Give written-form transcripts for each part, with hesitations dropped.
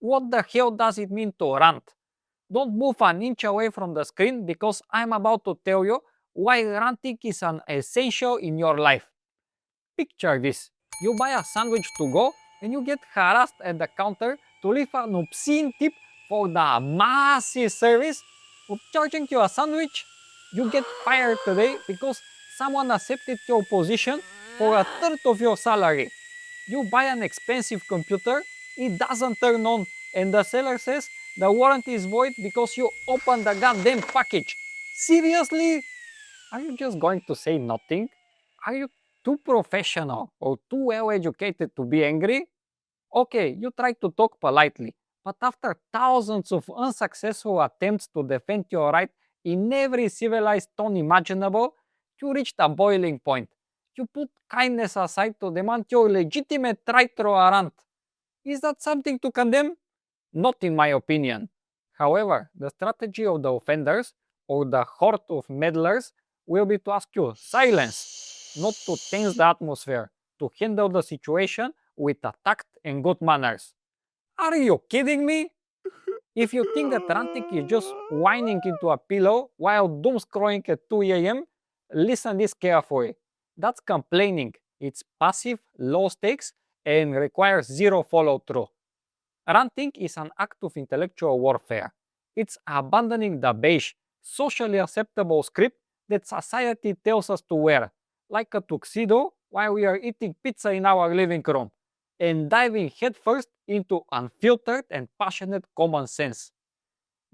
What the hell does it mean to rant? Don't move an inch away from the screen because I'm about to tell you why ranting is an essential in your life. Picture this. You buy a sandwich to go and you get harassed at the counter to leave an obscene tip for the massive service of charging you a sandwich. You get fired today because someone accepted your position for a third of your salary. You buy an expensive computer, it doesn't turn on, and the seller says the warranty is void because you opened the goddamn package. Seriously? Are you just going to say nothing? Are you too professional or too well educated to be angry? Okay, you try to talk politely, but after thousands of unsuccessful attempts to defend your right in every civilized tone imaginable, you reach the boiling point. You put kindness aside to demand your legitimate right to a rant. Is that something to condemn? Not in my opinion. However, the strategy of the offenders or the horde of meddlers will be to ask you silence, not to tense the atmosphere, to handle the situation with a tact and good manners. Are you kidding me? If you think that ranting is just whining into a pillow while doom scrolling at 2 a.m., listen this carefully. That's complaining. It's passive, low stakes, and requires zero follow through. Ranting is an act of intellectual warfare. It's abandoning the beige, socially acceptable script that society tells us to wear, like a tuxedo while we are eating pizza in our living room, and diving headfirst into unfiltered and passionate common sense.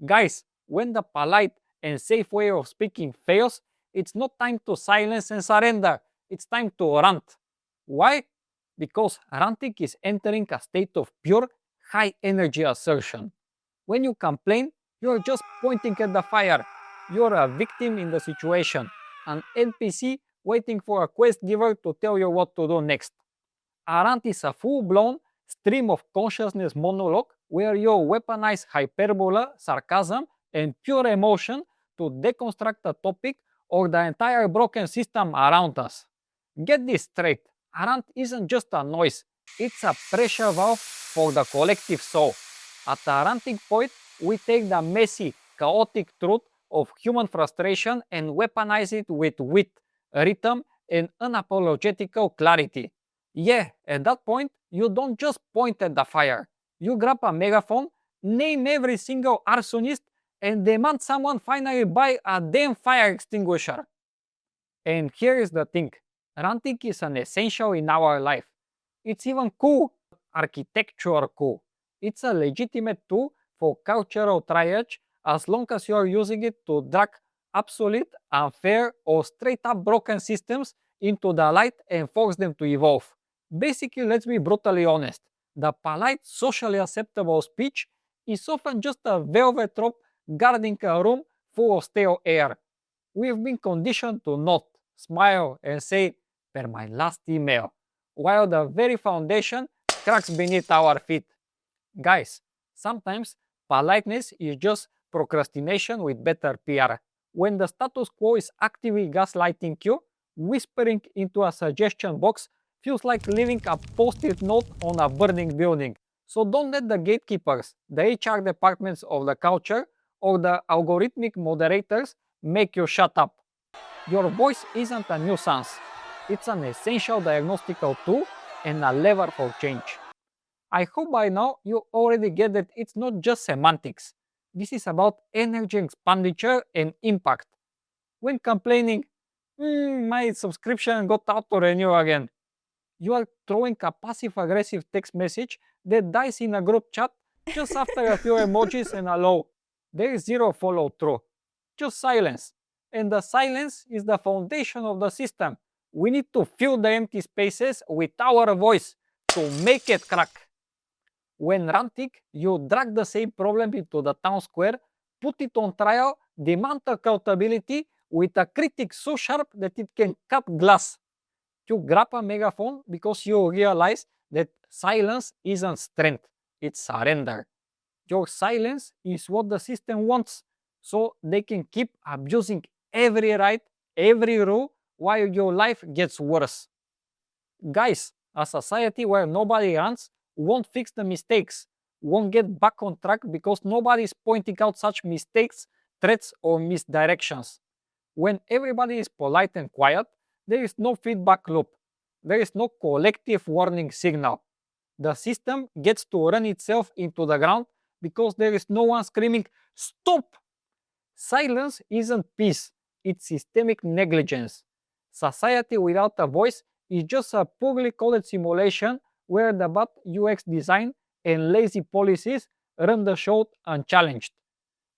Guys, when the polite and safe way of speaking fails, it's not time to silence and surrender. It's time to rant. Why? Because ranting is entering a state of pure high energy assertion. When you complain, you're just pointing at the fire. You're a victim in the situation, an NPC waiting for a quest giver to tell you what to do next. A rant is a full blown stream of consciousness monologue where you weaponize hyperbole, sarcasm, and pure emotion to deconstruct a topic or the entire broken system around us. Get this straight, a rant isn't just a noise, it's a pressure valve for the collective soul. At the ranting point, we take the messy, chaotic truth of human frustration and weaponize it with wit, rhythm, and unapologetical clarity. Yeah, at that point, you don't just point at the fire. You grab a megaphone, name every single arsonist, and demand someone finally buy a damn fire extinguisher. And here is the thing, ranting is an essential in our life. It's even cool, architecture cool. It's a legitimate tool for cultural triage as long as you are using it to drag obsolete, unfair, or straight up broken systems into the light and force them to evolve. Basically, let's be brutally honest. The polite, socially acceptable speech is often just a velvet rope guarding a room full of stale air. We've been conditioned to nod, smile, and say, per my last email, while the very foundation cracks beneath our feet. Guys, sometimes politeness is just procrastination with better PR. When the status quo is actively gaslighting you, whispering into a suggestion box feels like leaving a post-it note on a burning building. So don't let the gatekeepers, the HR departments of the culture, or the algorithmic moderators make you shut up. Your voice isn't a nuisance. It's an essential diagnostical tool and a lever for change. I hope by now you already get that it's not just semantics. This is about energy expenditure and impact. When complaining, my subscription got auto renew again, you are throwing a passive aggressive text message that dies in a group chat just after a few emojis and a low. There is zero follow through, just silence. And the silence is the foundation of the system. We need to fill the empty spaces with our voice to make it crack. When ranting, you drag the same problem into the town square, put it on trial, demand accountability with a critic so sharp that it can cut glass. You grab a megaphone because you realize that silence isn't strength, it's surrender. Your silence is what the system wants, so they can keep abusing every right, every rule, while your life gets worse. Guys, a society where nobody runs won't fix the mistakes. won't get back on track because nobody is pointing out such mistakes, threats, or misdirections. When everybody is polite and quiet, there is no feedback loop. There is no collective warning signal. The system gets to run itself into the ground because there is no one screaming, "Stop!" Silence isn't peace, it's systemic negligence. Society without a voice is just a poorly coded simulation where the bad UX design and lazy policies run the show unchallenged.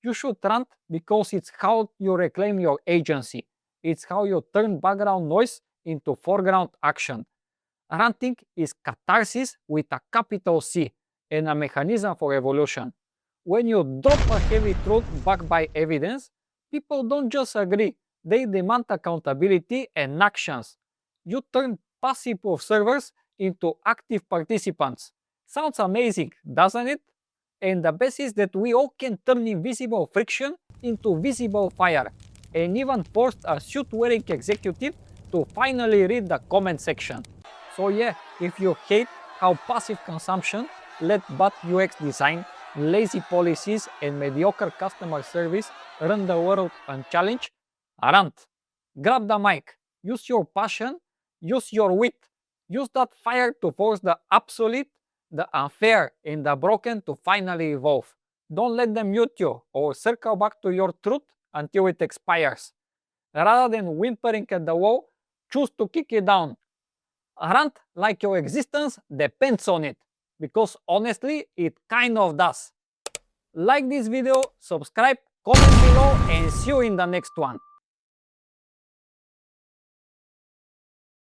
You should rant because it's how you reclaim your agency. It's how you turn background noise into foreground action. Ranting is catharsis with a capital C and a mechanism for evolution. When you drop a heavy truth backed by evidence, people don't just agree, they demand accountability and actions. You turn passive observers into active participants. Sounds amazing, doesn't it? And the best is that we all can turn invisible friction into visible fire, and even forced a suit-wearing executive to finally read the comment section. So yeah, if you hate how passive consumption led bad UX design, lazy policies, and mediocre customer service run the world unchallenged, rant. Grab the mic, use your passion, use your wit, use that fire to force the obsolete, the unfair, and the broken to finally evolve. Don't let them mute you or circle back to your truth until it expires. Rather than whimpering at the wall, choose to kick it down. Rant like your existence depends on it, because honestly, it kind of does. Like this video, subscribe, comment below, and see you in the next one.